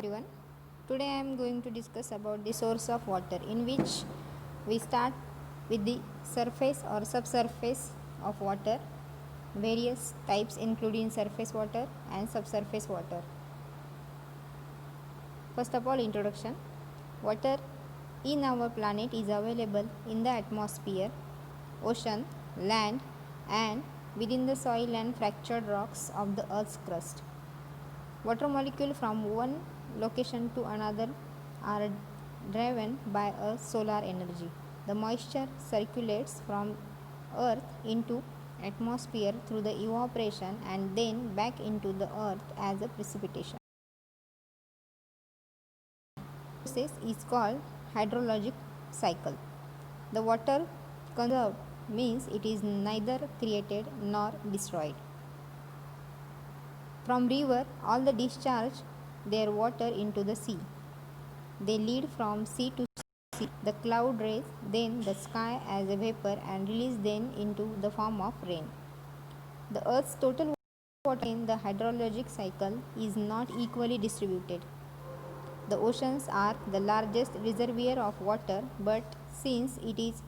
everyone. Today I am going to discuss about the source of water, in which we start with the surface or subsurface of water, various types including surface water and subsurface water. First of all, introduction. Water in our planet is available in the atmosphere, ocean, land, and within the soil and fractured rocks of the earth's crust. Water molecules from one location to another are driven by a solar energy. The moisture circulates from earth into atmosphere through the evaporation and then back into the earth as a precipitation. Process is called hydrologic cycle. The water conserved means it is neither created nor destroyed. From river, all the discharge their water into the sea. They lead from sea to sea. The cloud raise then the sky as a vapor and release them into the form of rain. The earth's total water in the hydrologic cycle is not equally distributed. The oceans are the largest reservoir of water, but since it is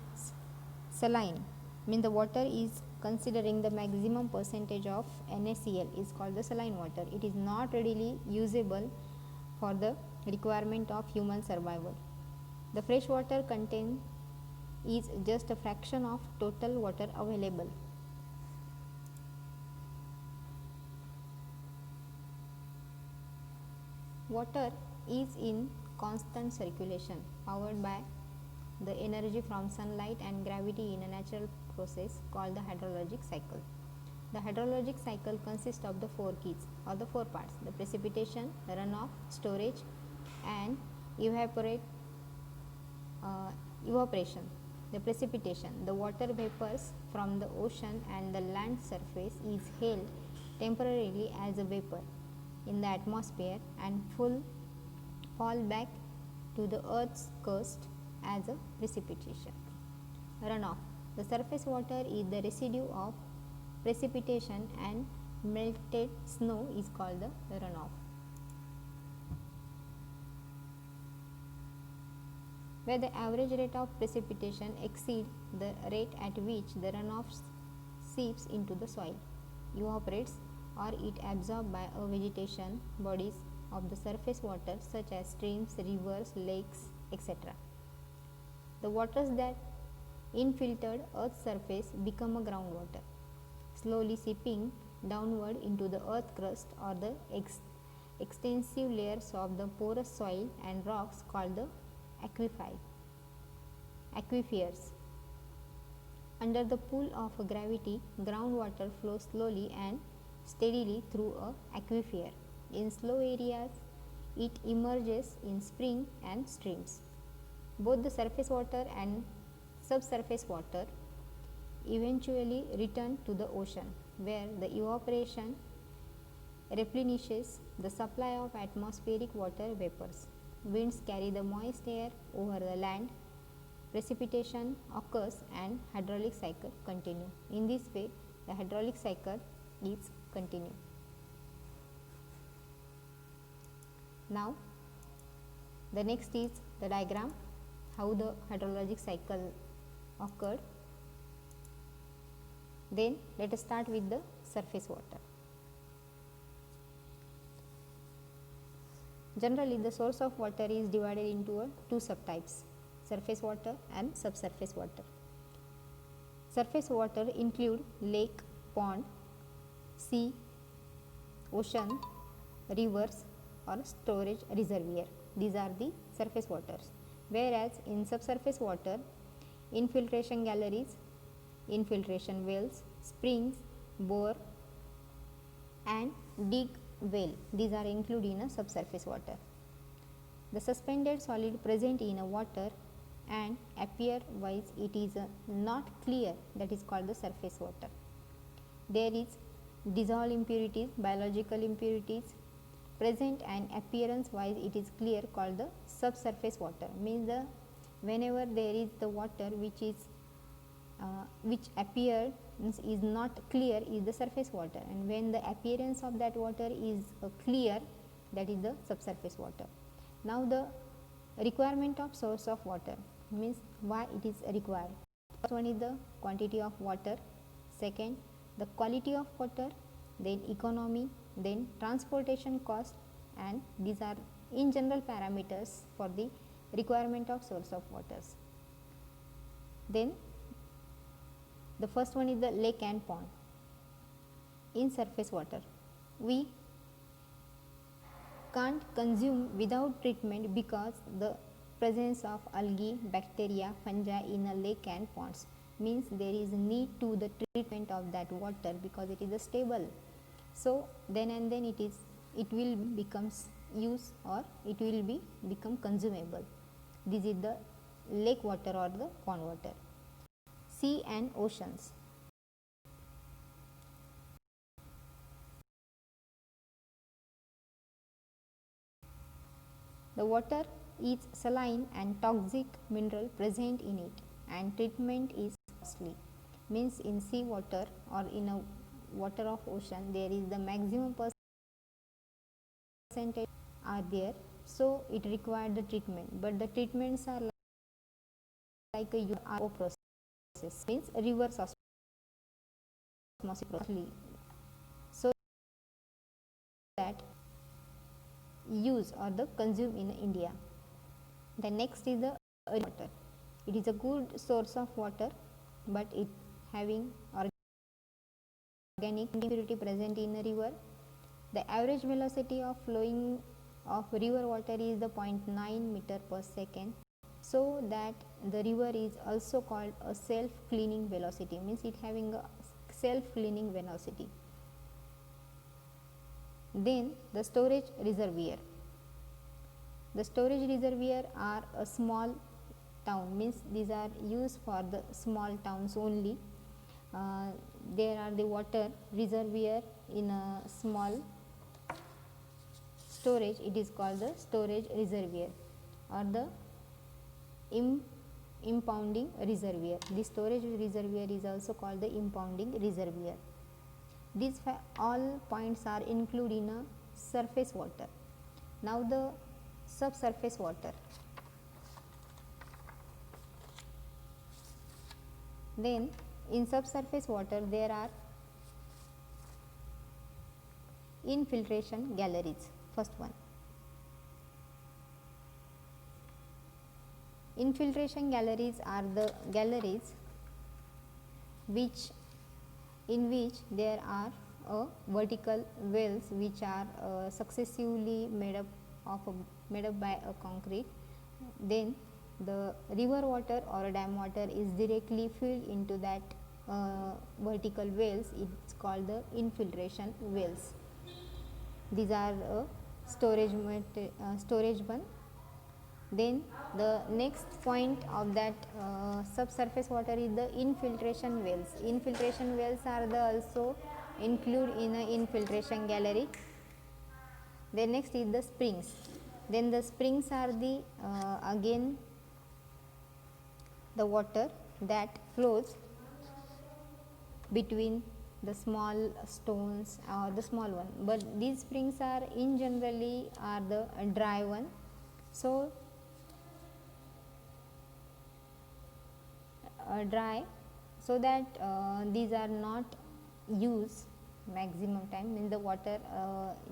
saline, means the water is considering the maximum percentage of NaCl is called the saline water. It is not readily usable for the requirement of human survival. The fresh water content is just a fraction of total water available. Water is in constant circulation, powered by the energy from sunlight and gravity in a natural process called the hydrologic cycle. The hydrologic cycle consists of the four keys or the four parts: the precipitation, the runoff, storage, and evaporation. The precipitation, the water vapors from the ocean and the land surface is held temporarily as a vapor in the atmosphere and fall back to the earth's crust as a precipitation. Runoff, the surface water is the residue of precipitation and melted snow is called the runoff. Where the average rate of precipitation exceeds the rate at which the runoff seeps into the soil, evaporates, or it absorbed by a vegetation bodies of the surface water such as streams, rivers, lakes, etc. The waters that infiltrate Earth's surface become a groundwater, slowly seeping downward into the earth crust or the extensive layers of the porous soil and rocks called the aquifers. Under the pull of gravity, groundwater flows slowly and steadily through an aquifer. In slow areas, it emerges in springs and streams. Both the surface water and subsurface water eventually return to the ocean, where the evaporation replenishes the supply of atmospheric water vapors. Winds carry the moist air over the land, precipitation occurs, and hydraulic cycle continue. In this way, the hydraulic cycle is continued. Now, the next is the diagram how the hydrologic cycle occurred. Then let us start with the surface water. Generally, the source of water is divided into two subtypes: surface water and subsurface water. Surface water include lake, pond, sea, ocean, rivers, or storage reservoir. These are the surface waters. Whereas in subsurface water, infiltration galleries, infiltration wells, springs, bore, and dig well. These are included in a subsurface water. The suspended solid present in a water and appear wise it is not clear, that is called the surface water. There is dissolved impurities, biological impurities present and appearance wise it is clear, called the subsurface water. Means whenever there is the water which appears is not clear is the surface water, and when the appearance of that water is clear, that is the subsurface water. Now, the requirement of source of water means why it is required. First one is the quantity of water, second the quality of water, then economy, then transportation cost, and these are in general parameters for the requirement of source of waters. Then the first one is the lake and pond. In surface water, we can't consume without treatment because the presence of algae, bacteria, fungi in a lake and ponds means there is need to the treatment of that water because it is a stable. So, then and then it will becomes use or it will be become consumable. This is the lake water or the pond water. Sea and oceans. The water is saline and toxic mineral present in it, and treatment is costly. Means in sea water or in a water of ocean there is the maximum percentage are there, so it required the treatment, but the treatments are like a RO process, means reverse osmosis process, so that use or the consume in India. The next is the water. It is a good source of water, but it having organic impurity present in a river. The average velocity of flowing of river water is the 0.9 meter per second. So that the river is also called a self cleaning velocity, means it having a self cleaning velocity. Then the storage reservoir. The storage reservoir are a small town, means these are used for the small towns only. There are the water reservoir in a small storage, it is called the storage reservoir or the impounding reservoir. The storage reservoir is also called the impounding reservoir. These all points are included in a surface water. Now, the subsurface water. Then in subsurface water there are infiltration galleries. First one, infiltration galleries are the galleries in which there are vertical wells which are successively made up by a concrete. Then the river water or dam water is directly filled into that vertical wells. It is called the infiltration wells. These are storage one. Then the next point of that subsurface water is the infiltration wells. Infiltration wells are the also included in a infiltration gallery. Then next is the springs. Then the springs are the again the water that flows between the small stones or the small one, but these springs are in generally are the dry one. So dry, so that these are not used maximum time in the water,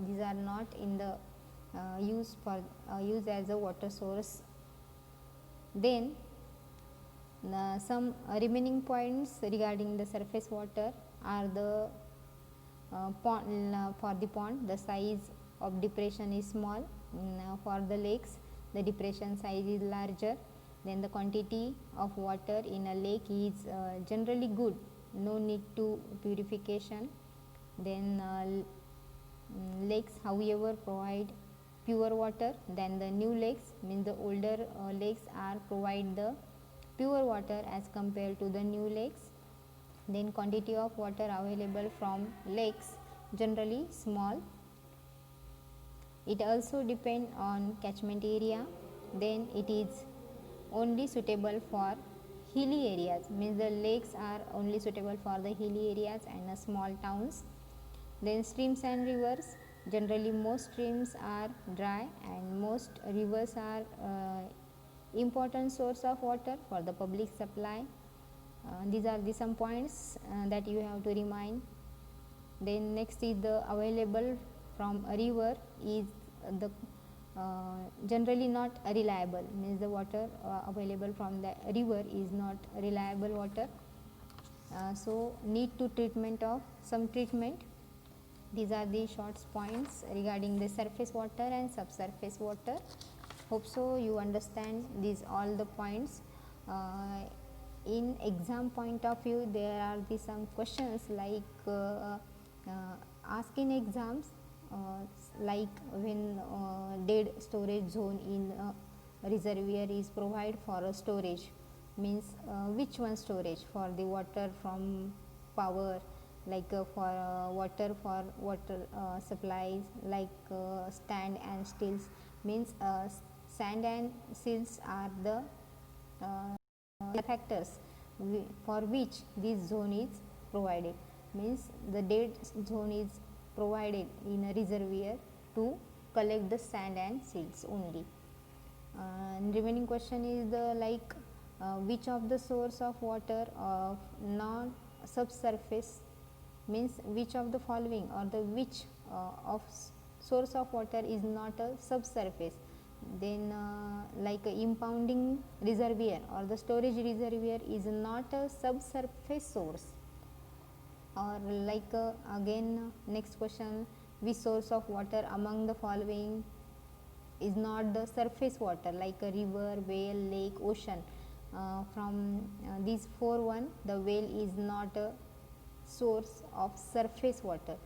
these are not in the use for use as a water source. Then some remaining points regarding the surface water are the pond. For the pond, the size of depression is small. For the lakes, the depression size is larger. Then the quantity of water in a lake is generally good, no need to purification. Then lakes however provide pure water than the new lakes, means the older lakes are provide the pure water as compared to the new lakes. Then quantity of water available from lakes generally small. It also depend on catchment area. Then it is only suitable for hilly areas, means the lakes are only suitable for the hilly areas and small towns. Then streams and rivers, Generally most streams are dry and most rivers are important source of water for the public supply. These are the some points that you have to remind. Then next is the available from a river is the generally not reliable, means the water available from the river is not reliable water. So need to treatment of some treatment. These are the short points regarding the surface water and subsurface water. Hope so you understand these all the points. In exam point of view, there are the some questions like asked in exams, like when dead storage zone in reservoir is provided for a storage, means which one storage for the water from power, like for water supplies, like sand and stills, means sand and silts are the factors for which this zone is provided, means the dead zone is provided in a reservoir to collect the sand and silts only. Remaining question is the like which of the source of water of non subsurface, means which of the following or the which of source of water is not a subsurface. Then like impounding reservoir or the storage reservoir is not a subsurface source. Or like again next question, which source of water among the following is not the surface water, like a river, well, lake, ocean. From these four, one the well is not a source of surface water.